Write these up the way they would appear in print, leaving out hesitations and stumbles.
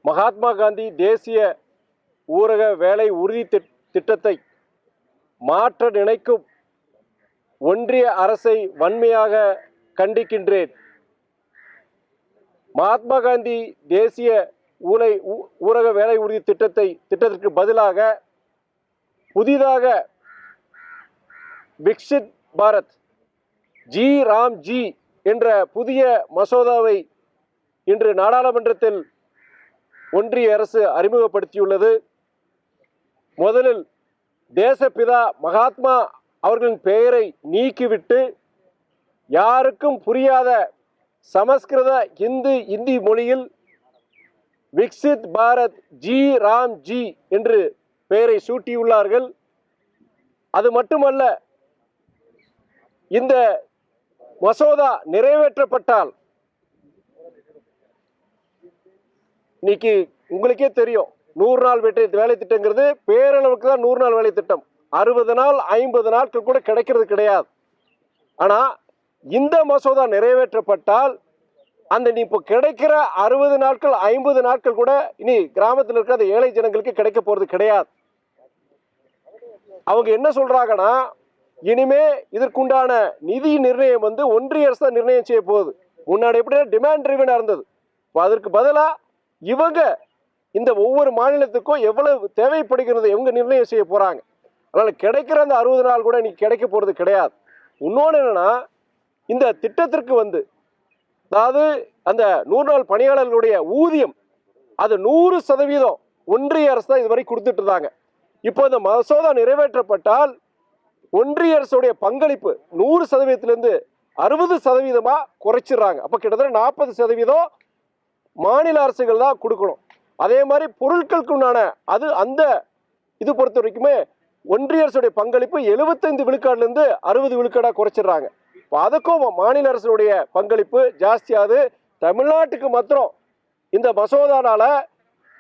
மகாத்மா காந்தி தேசிய ஊரக வேலை உறுதி திட்டத்தை மாற்ற நினைக்கும் ஒன்றிய அரசை வன்மையாக கண்டிக்கின்றேன். மகாத்மா காந்தி தேசிய ஊரக வேலை உறுதி திட்டத்திற்கு பதிலாக புதிதாக விக்சித் பாரத் ஜி ராம் ஜி என்ற புதிய மசோதாவை இன்று நாடாளுமன்றத்தில் ஒன்றிய அரசு அறிமுகப்படுத்தியுள்ளது. முதலில் தேசப்பிதா மகாத்மா அவர்களின் பெயரை நீக்கிவிட்டு யாருக்கும் புரியாத சமஸ்கிருத இந்தி மொழியில் விக்சித் பாரத் ஜி ராம் ஜி என்று பெயரை சூட்டியுள்ளார்கள். அது மட்டுமல்ல, இந்த மசோதா நிறைவேற்றப்பட்டால் இன்னைக்கு உங்களுக்கே தெரியும், 100 நாள் வேலை திட்டங்கிறது பேரளவுக்கு தான் 100 நாள் வேலை திட்டம். 60 நாள் 50 நாட்கள் கூட கிடைக்கிறது கிடையாது. ஆனா இந்த மசோதா நிறைவேற்றப்பட்டால் அந்த நீ இப்போ கிடைக்கிற 60 நாட்கள் 50 நாட்கள் கூட இனி கிராமத்தில் இருக்கிற ஏழை ஜனங்களுக்கு கிடைக்க போறது கிடையாது. அவங்க என்ன சொல்றாங்கன்னா, இனிமே இதற்குண்டான நிதி நிர்ணயம் ஒன்றிய அரசு தான் நிர்ணயம் செய்ய போகுது. முன்னாடி எப்படி டிமாண்ட் ட்ரிவனா இருந்தது, அதற்கு பதிலா இவங்க இந்த ஒவ்வொரு மாநிலத்துக்கும் எவ்வளவு தேவைப்படுகிறது இவங்க நிர்ணயம் செய்ய போறாங்க. அதனால கிடைக்கிற அந்த 60 நாள் கூட இன்னைக்கு கிடைக்க போறது கிடையாது. இன்னொன்று என்னன்னா, இந்த திட்டத்திற்கு அதாவது அந்த 100 நாள் பணியாளர்களுடைய ஊதியம் அது 100% ஒன்றிய அரசு தான் இதுவரை கொடுத்துட்டு இருந்தாங்க. இப்போ இந்த மசோதா நிறைவேற்றப்பட்டால் ஒன்றிய அரசுடைய பங்களிப்பு 100%லிருந்து 60% குறைச்சிடுறாங்க. அப்போ கிட்டத்தட்ட 40% மாநில அரசுகள் தான் கொடுக்கணும். அதே மாதிரி பொருட்களுக்கு உண்டான அந்த இது பொறுத்த வரைக்குமே ஒன்றிய அரசுடைய பங்களிப்பு 75 விழுக்காடுலேருந்து 60 விழுக்காடாக குறைச்சிடுறாங்க. இப்போ அதுக்கும் மாநில அரசுடைய பங்களிப்பு ஜாஸ்தியாது. தமிழ்நாட்டுக்கு மாத்திரம் இந்த மசோதானால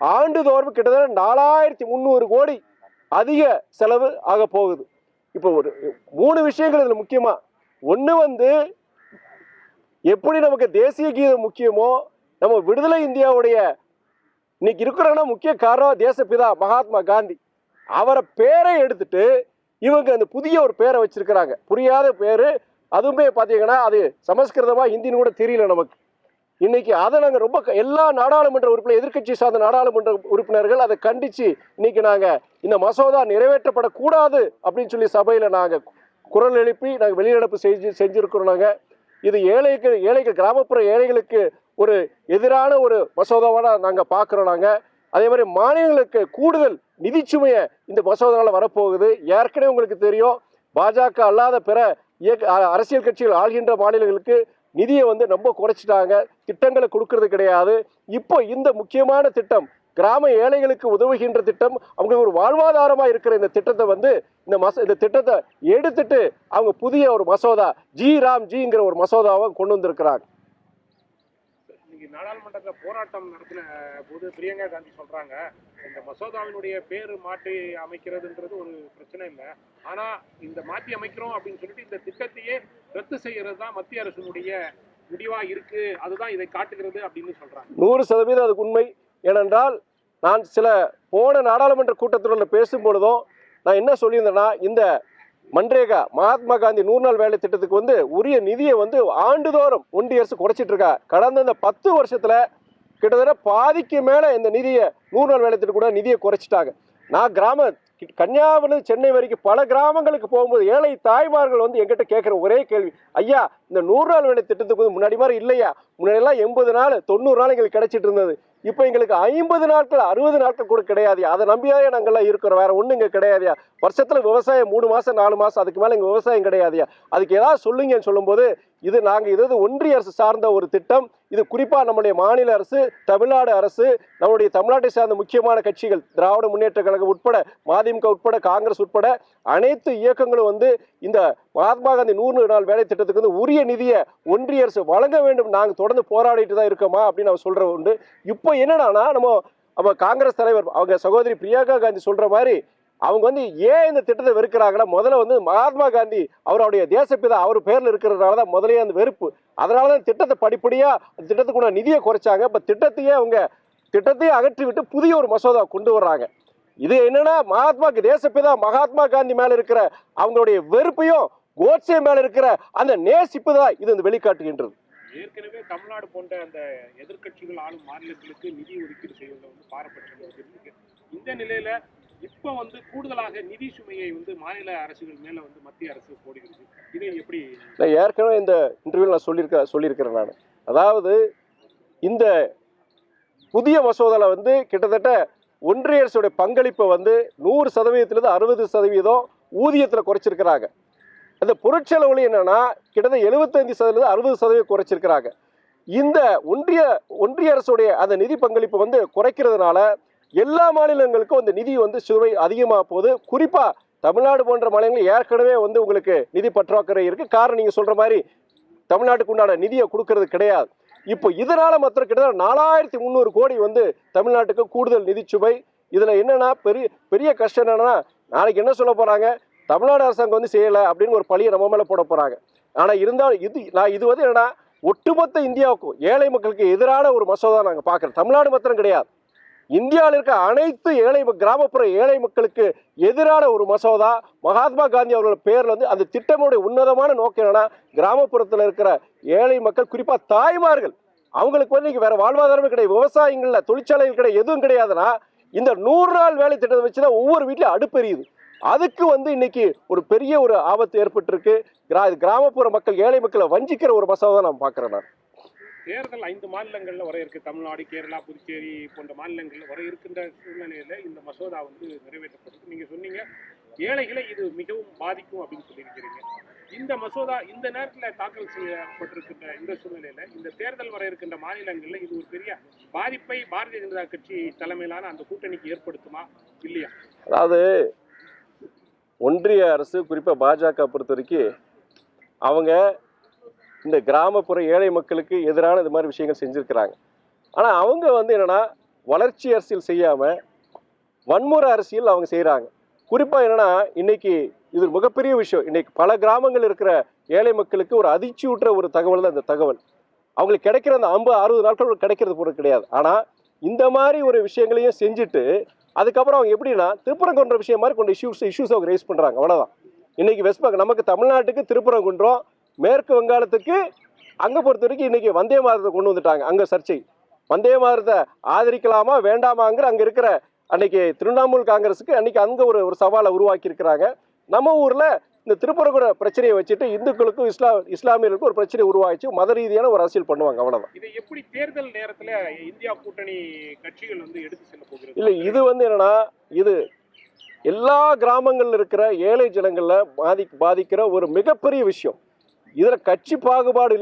ஆண்டுதோறும் கிட்டத்தட்ட 4300 கோடி அதிக செலவு ஆக போகுது. இப்போ ஒரு 3 விஷயங்கள் இதில் முக்கியமா. ஒன்று எப்படி நமக்கு தேசிய கீதம் முக்கியமோ, நம்ம விடுதலை இந்தியாவுடைய இன்னைக்கு இருக்கிறன்னா முக்கிய காரணம் தேசப்பிதா மகாத்மா காந்தி. அவரை பேரை எடுத்துட்டு இவங்க அந்த புதிய ஒரு பேரை வச்சிருக்கிறாங்க, புரியாத பேரு. அதுவுமே பார்த்தீங்கன்னா அது சமஸ்கிருதமா ஹிந்தின்னு கூட தெரியல நமக்கு. இன்னைக்கு அதை நாங்கள் ரொம்ப எல்லா நாடாளுமன்ற உறுப்பினர், எதிர்கட்சி சார்ந்த நாடாளுமன்ற உறுப்பினர்கள் அதை கண்டித்து இன்னைக்கு நாங்கள் இந்த மசோதா நிறைவேற்றப்படக்கூடாது அப்படின்னு சொல்லி சபையில் நாங்கள் குரல் எழுப்பி நாங்கள் வெளிநடப்பு செஞ்சுருக்கிறோம். நாங்கள் இது ஏழைகள் கிராமப்புற ஏழைகளுக்கு ஒரு எதிரான ஒரு மசோதாவாக நாங்கள் பார்க்குறோம். நாங்கள் அதே மாதிரி மாநிலங்களுக்கு கூடுதல் நிதிச்சுமையை இந்த மசோதாவால் வரப்போகுது. ஏற்கனவே உங்களுக்கு தெரியும், பாஜக அல்லாத பிற அரசியல் கட்சிகள் ஆள்கின்ற மாநிலங்களுக்கு நிதியை ரொம்ப குறைச்சிட்டாங்க, திட்டங்களை கொடுக்கறது கிடையாது. இப்போ இந்த முக்கியமான திட்டம், கிராம ஏழைகளுக்கு உதவுகின்ற திட்டம், அவங்களுக்கு ஒரு வாழ்வாதாரமாக இருக்கிற இந்த திட்டத்தை இந்த திட்டத்தை எடுத்துட்டு அவங்க புதிய ஒரு மசோதா ஜி ராம் ஜிங்கிற ஒரு மசோதாவை கொண்டு வந்திருக்கிறாங்க. நாடாளுமன்றத்தில் போராட்டம் நடத்தின போது பிரியங்கா காந்தி சொல்றாங்க, இந்த மசோதாவினுடைய பேரு மாற்றி அமைக்கிறதுன்றது ஒரு பிரச்சனை இல்லை, ஆனா இந்த மாற்றி அமைக்கிறோம் அப்படின்னு சொல்லிட்டு இந்த திட்டத்தையே ரத்து செய்யறது தான் மத்திய அரசுடைய முடிவா இருக்கு, அதுதான் இதை காட்டுகிறது அப்படின்னு சொல்றாங்க. 100% அதுக்கு உண்மை. ஏனென்றால் நான் சில போன நாடாளுமன்ற கூட்டத்தொடரில் பேசும்பொழுதும் நான் என்ன சொல்லியிருந்தேன்னா, இந்த மன்ரேகா மகாத்மா காந்தி 100 நாள் வேலை திட்டத்துக்கு உரிய நிதியை ஆண்டுதோறும் ஒன்றிய அரசு குறைச்சிட்டு இருக்கா. கடந்த இந்த 10 வருஷத்துல கிட்டத்தட்ட பாதிக்கு மேல இந்த நிதியை 100 நாள் வேலை திட்டம் கூட நிதியை குறைச்சிட்டாங்க. நான் கன்னியாகுமரி சென்னை வரைக்கும் பல கிராமங்களுக்கு போகும்போது ஏழை தாய்மார்கள் எங்கிட்ட கேட்குற ஒரே கேள்வி, ஐயா இந்த 100 நாள் வேலை திட்டத்துக்கு முன்னாடி மாதிரி இல்லையா, முன்னாடியெல்லாம் 80 நாள் 90 நாள் எங்களுக்கு கிடைச்சிட்டு இருந்தது, இப்போ எங்களுக்கு 50 நாட்கள் 60 நாட்கள் கூட கிடையாதுயா, அதை நம்பியாவே நாங்கள்லாம் இருக்கிறோம், வேற ஒன்றும் இங்கே கிடையாதுயா, வருஷத்தில் விவசாயம் 3 மாதம் 4 மாதம், அதுக்கு மேலே இங்கே விவசாயம் கிடையாதுயா, அதுக்கு ஏதாவது சொல்லுங்கன்னு சொல்லும்போது இது ஒன்றிய அரசு சார்ந்த ஒரு திட்டம். இது குறிப்பாக நம்முடைய மாநில அரசு, தமிழ்நாடு அரசு, நம்முடைய தமிழ்நாட்டை சார்ந்த முக்கியமான கட்சிகள், திராவிட முன்னேற்ற கழகம் உட்பட, மதிமுக உட்பட, காங்கிரஸ் உட்பட அனைத்து இயக்கங்களும் இந்த மகாத்மா காந்தி 100 நாள் வேலை திட்டத்துக்கு உரிய நிதியை ஒன்றிய அரசு வழங்க வேண்டும், நாங்கள் தொடர்ந்து போராடிட்டு தான் இருக்கோமா அப்படின்னு அவர் சொல்ற உண்டு. இப்போ என்னன்னா, நம்ம காங்கிரஸ் தலைவர் அவங்க சகோதரி பிரியங்கா காந்தி சொல்ற மாதிரி அவங்க ஏன் இந்த திட்டத்தை வெறுக்கிறாங்கன்னா, முதல்ல மகாத்மா காந்தி அவருடைய தேசப்பிதா அவர் பேர்ல இருக்கிறதுனால தான் முதலே அந்த வெறுப்பு. அதனால தான் திட்டத்தை படிப்படியா திட்டத்துக்குள்ள நிதியை குறைச்சாங்க. இப்போ திட்டத்தையே அவங்க திட்டத்தை அகற்றிவிட்டு புதிய ஒரு மசோதா கொண்டு வர்றாங்க. இது என்னன்னா தேசப்பிதா மகாத்மா காந்தி மேல இருக்கிற அவங்களுடைய வெறுப்பையும் கோட்சே மேல இருக்கிற அந்த நேசிப்பு தான் இது வந்து வெளிக்காட்டுகின்றது. ஏற்கனவே தமிழ்நாடு போன்ற அந்த எதிர்க்கட்சிகள் ஆளும் மாநிலங்களுக்கு நிதி ஒதுக்கீடு செய்வதில் வந்து பாரபட்சம் இருக்கு. இந்த நிலையில இப்ப வந்து கூடுதலாக நிதி சுமையை வந்து மாநில அரசுகள் மேல வந்து மத்திய அரசு போடுகிறது. இதை எப்படி? நான் ஏற்கனவே இந்த இன்டர்வியூல நான் சொல்லியிருக்கிறேன் நான். அதாவது இந்த புதிய மசோதால வந்து கிட்டத்தட்ட ஒன்றிய அரசுடைய பங்களிப்பை வந்து 100%லிருந்து 60% ஊதியத்தில் குறைச்சிருக்கிறாங்க. அந்த பொருட்செலவுல என்னன்னா கிட்டத்தட்ட 75%, 60% குறைச்சிருக்கிறாங்க. இந்த ஒன்றிய அரசுடைய அந்த நிதி பங்களிப்பு வந்து குறைக்கிறதுனால எல்லா மாநிலங்களுக்கும் அந்த நிதி வந்து சுவை அதிகமாக போகுது. குறிப்பா தமிழ்நாடு போன்ற மாநிலங்கள் ஏற்கனவே வந்து உங்களுக்கு நிதி பற்றாக்குறை இருக்கு. காரணம் நீங்க சொல்ற மாதிரி தமிழ்நாட்டுக்கு உண்டான நிதியை கொடுக்கறது கிடையாது. இப்போ இதனால மாத்திரம் கிட்டத்தட்ட 4300 கோடி வந்து தமிழ்நாட்டுக்கு கூடுதல் நிதி சுமை. இதுல என்னன்னா பெரிய கஷ்டம் என்னன்னா, நாளைக்கு என்ன சொல்ல போறாங்க, தமிழ்நாடு அரசாங்கம் வந்து செய்யலை அப்படின்னு ஒரு பழியை நம்ம மேலே போட போகிறாங்க. ஆனால் இருந்தாலும் இது வந்து என்னன்னா ஒட்டுமொத்த இந்தியாவுக்கும் ஏழை மக்களுக்கு எதிரான ஒரு மசோதா நாங்கள் பார்க்குறோம். தமிழ்நாடு மாத்திரம் கிடையாது, இந்தியாவில் இருக்க அனைத்து கிராமப்புற ஏழை மக்களுக்கு எதிரான ஒரு மசோதா. மகாத்மா காந்தி அவர்களோட பேரில் வந்து அந்த திட்டமுடைய உன்னதமான நோக்கம் என்னன்னா, கிராமப்புறத்தில் இருக்கிற ஏழை மக்கள் குறிப்பாக தாய்மார்கள் அவங்களுக்கு வந்து வேற வாழ்வாதாரமே கிடையாது, விவசாயங்கள்ல தொழிற்சாலைகள் கிடையாது, எதுவும் கிடையாதுன்னா இந்த 100 நாள் வேலை திட்டத்தை வச்சுதான் ஒவ்வொரு வீட்லையும் அடுப்பெரியுது. அதுக்கு வந்து இன்னைக்கு ஒரு பெரிய ஒரு ஆபத்து ஏற்பட்டிருக்கு. கிராமப்புற மக்கள் ஏழை மக்களை வஞ்சிக்கிற ஒரு மசோதா நான் பார்க்கிறேன். நான் தேர்தல் 5 மாநிலங்கள்ல வர இருக்கு. தமிழ்நாடு, கேரளா, புதுச்சேரி போன்ற மாநிலங்கள்ல வர இருக்கின்ற சூழ்நிலையில இந்த மசோதா வந்து நிறைவேற்றப்பட்டிருக்கு. நீங்க சொன்னீங்க ஏழைகளை இது மிகவும் பாதிக்கும் அப்படின்னு சொல்லியிருக்கிறீங்க. இந்த மசோதா இந்த நேரத்தில் தாக்கல் செய்யப்பட்டிருக்கின்ற இந்த சூழ்நிலையில இந்த தேர்தல் வர இருக்கின்ற மாநிலங்கள்ல இது ஒரு பெரிய பாதிப்பை பாரதிய ஜனதா கட்சி தலைமையிலான அந்த கூட்டணிக்கு ஏற்படுத்துமா இல்லையா? அதாவது ஒன்றிய அரசு குறிப்பாக பாஜக பொறுத்த வரைக்கும் அவங்க இந்த கிராமப்புற ஏழை மக்களுக்கு எதிரான இது மாதிரி விஷயங்கள் செஞ்சுருக்கிறாங்க. ஆனால் அவங்க வந்து என்னென்னா வளர்ச்சி அரசியல் செய்யாமல் வன்முறை அரசியல் அவங்க செய்கிறாங்க. குறிப்பாக என்னென்னா இன்னைக்கு இது மிகப்பெரிய விஷயம். இன்னைக்கு பல கிராமங்கள் இருக்கிற ஏழை மக்களுக்கு ஒரு அதிர்ச்சி ஊட்டுற ஒரு தகவல் தான் இந்த தகவல். அவங்களுக்கு கிடைக்கிற அந்த 50-60 நாட்கள் கிடைக்கிறது போல கிடையாது. ஆனால் இந்த மாதிரி ஒரு விஷயங்களையும் செஞ்சுட்டு அதுக்கப்புறம் அவங்க எப்படின்னா திருப்பரங்குன்ற விஷயம் மாதிரி கொண்டு இஷ்யூஸ் அவங்க ரைஸ் பண்ணுறாங்க. அவ்வளோதான். இன்னைக்கு வெஸ்ட் பெங்கால் நமக்கு தமிழ்நாட்டுக்கு திருப்பரங்குன்றம், மேற்கு வங்காளத்துக்கு அங்கே பொறுத்த வரைக்கும் இன்னைக்கு வந்தே மாதத்தை கொண்டு வந்துட்டாங்க. அங்கே சர்ச்சை வந்தே மாதத்தை ஆதரிக்கலாமா வேண்டாமாங்கிற அங்கே இருக்கிற அன்னைக்கு திரிணாமுல் காங்கிரஸுக்கு அன்னைக்கு அங்கே ஒரு சவாலை உருவாக்கி இருக்கிறாங்க. நம்ம ஊரில் இந்த திருப்பரங்குன்ற பிரச்சனையை வச்சுட்டு இந்துக்களுக்கும் இஸ்லாமியர்களுக்கும் ஒரு பிரச்சனை உருவாச்சு மத ரீதியான ஒரு அரசியல் பண்ணுவாங்க. அவ்வளவுதான். இதை எப்படி தேர்தல் நேரத்துல இந்தியா கூட்டணி கட்சிகள் வந்து எடுத்து செல்ல போகிறது? இல்ல, இது வந்து என்னன்னா இது எல்லா கிராமங்கள்ல இருக்கிற ஏழை ஜனங்கள்ல பாதிக்கிற ஒரு மிகப்பெரிய விஷயம். இதுல கட்சி பாகுபாடு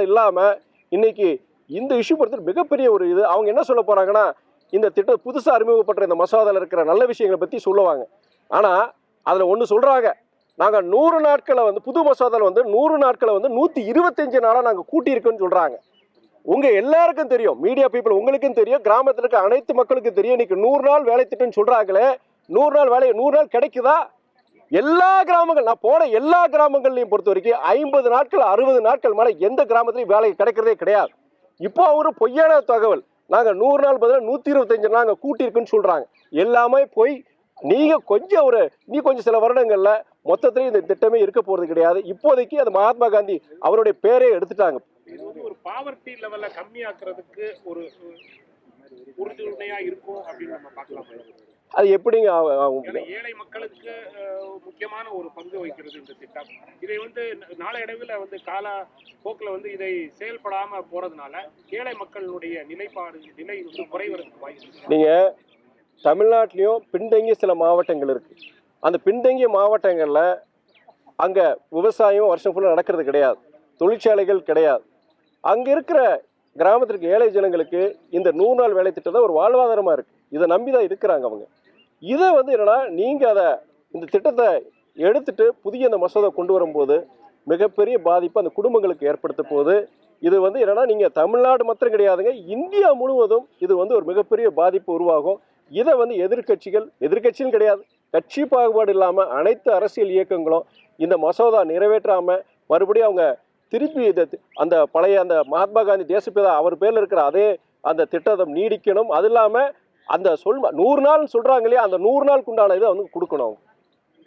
இல்லாம இன்னைக்கு இந்த இஷ்யூ பொறுத்த மிகப்பெரிய ஒரு இது. அவங்க என்ன சொல்ல போறாங்கன்னா, இந்த திட்டம் புதுசா அறிமுகப்படுற இந்த மசோதால இருக்கிற நல்ல விஷயங்களை பத்தி சொல்லுவாங்க. ஆனா அதுல ஒண்ணு சொல்றாங்க, நாங்க 100 நாட்களை வந்து புது மசோதால வந்து 100 நாட்களை வந்து 125 நாளா நாங்க கூட்டியிருக்கோம்னு சொல்றாங்க. உங்க எல்லாருக்கும் தெரியும், மீடியா பீப்புள் உங்களுக்கும் தெரியும், கிராமத்தில் இருக்க அனைத்து மக்களுக்கும் தெரியும். இன்னைக்கு 100 நாள் வேலை திட்டம்னு சொல்றாங்களே, 100 நாள் வேலை 100 நாள் கிடைக்குதா? எல்லா கிராமங்கள், நான் போன எல்லா கிராமங்கள்லையும் பொறுத்த வரைக்கும் 50 நாட்கள் 60 நாட்கள் மேல எந்த கிராமத்திலையும் வேலை கிடைக்கிறதே கிடையாது. இப்போ ஒரு பொய்யான தகவல், நாங்க 100 நாள் பதிலாக 125 நாள் நாங்க கூட்டியிருக்குன்னு சொல்றாங்க. எல்லாமே போய். நீங்க கொஞ்சம் சில வருடங்கள்ல மொத்தத்திலேயே இந்த திட்டமே இருக்க போறது கிடையாது. இப்போதைக்கு அது மகாத்மா காந்தி அவருடைய பேரே எடுத்துட்டாங்க. இது வந்து ஒரு பாவர்ட்டி லெவல்ல கம்மியாக்குறதுக்கு ஒரு உறுதுணையா இருக்கும் அப்படின்னு நம்ம பார்க்கலாம். அது எப்படிங்க? ஏழை மக்களுக்கு முக்கியமான ஒரு பங்கு வகிக்கிறது இந்த திட்டம். இதை வந்து நாளடைவில் வந்து கால போக்கில் வந்து இதை செயல்படாம போறதுனால ஏழை மக்களுடைய நிலை வந்து குறைவதற்கு வாய்ப்பு. நீங்க தமிழ்நாட்டிலையும் பின்தங்கிய சில மாவட்டங்கள் இருக்கு. அந்த பின்தங்கிய மாவட்டங்கள்ல அங்க விவசாயம் வருஷம் ஃபுல்லாக நடக்கிறது கிடையாது, தொழிற்சாலைகள் கிடையாது. அங்க இருக்கிற கிராமத்திற்கு ஏழை ஜனங்களுக்கு இந்த 100 நாள் வேலை திட்டம் தான் ஒரு வாழ்வாதாரமா இருக்கு. இதை நம்பிதான் இருக்கிறாங்க அவங்க. இதை வந்து என்னன்னா, நீங்க இந்த திட்டத்தை எடுத்துட்டு புதிய அந்த மசோதா கொண்டு வரும்போது மிகப்பெரிய பாதிப்பு அந்த குடும்பங்களுக்கு ஏற்படுத்த போகுது. இது வந்து என்னன்னா, நீங்க தமிழ்நாடு மாத்திரம் கிடையாதுங்க, இந்தியா முழுவதும் இது வந்து ஒரு மிகப்பெரிய பாதிப்பு உருவாகும். இதை வந்து எதிர்கட்சியும் கிடையாது, கட்சி பாகுபாடு இல்லாம அனைத்து அரசியல் இயக்கங்களும் இந்த மசோதா நிறைவேற்றாம மறுபடியும் அவங்க திருப்பி அந்த பழைய அந்த மகாத்மா காந்தி தேசப்பிதா அவர் பேர்ல இருக்கிற அதே அந்த திட்டத்தை நீடிக்கணும். அது இல்லாமல் அந்த 100 நாள் சொல்கிறாங்க இல்லையா, அந்த 100 நாளுக்கு உண்டான இதை வந்து கொடுக்கணும்.